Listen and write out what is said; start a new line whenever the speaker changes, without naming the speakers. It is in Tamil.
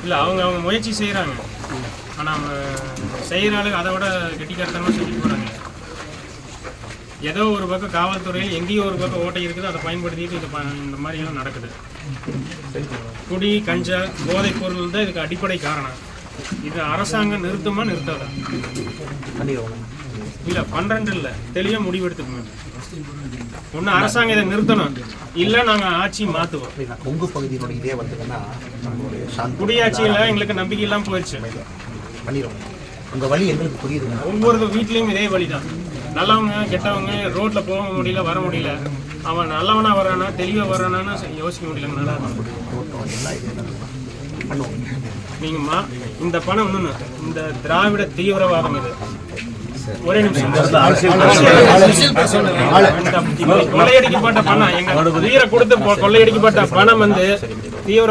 இல்லை அவங்க முயற்சி செய்கிறாங்க. ஆனால் அவங்க செய்கிற ஆளுக்கு அதை விட கெட்டிக்காரத்தனமாக செஞ்சுட்டு போகிறாங்க. ஏதோ ஒரு பக்கம் காவல்துறையில் எங்கேயோ ஒரு பக்கம் ஓட்டை இருக்குது, அதை பயன்படுத்திட்டு இந்த மாதிரியெல்லாம் நடக்குது. குடி, கஞ்சா, போதைப் பொருள் தான் இதுக்கு அடிப்படை காரணம். இது அரசாங்கம் நிறுத்துமா நிறுத்தாதா? இல்லை 12 இல்லை, தெளிவாக முடிவெடுத்துக்கணும். ஒன்று அரசாங்கம் இதை நிறுத்தணும், இல்லை நாங்கள் ஆட்சி மாற்றுவோம்.
கொங்கு பகுதியினுடைய இதே வந்துன்னா
குடியாட்சியில் எங்களுக்கு நம்பிக்கை இல்லாமல் போயிடுச்சு.
பண்ணிடுவோம். உங்கள் வழி எங்களுக்கு புரியுது.
ஒவ்வொரு வீட்லேயும் இதே வழி தான். நல்லவங்க கெட்டவங்க ரோட்டில் போக முடியல, வர முடியல. அவன் நல்லவனா வரானா, தெளிவாக வரானான்னு யோசிக்க முடியலங்கண்ணா. நீங்கம்மா இந்த பணம் ஒன்று, இந்த திராவிட தீவிரவாதம் இது. ஒரே நிமிஷம். கொள்ளையடிக்கப்பட்ட பணம், எங்க உயிரை கொடுத்து கொள்ளையடிக்கப்பட்ட பணம் தீவிர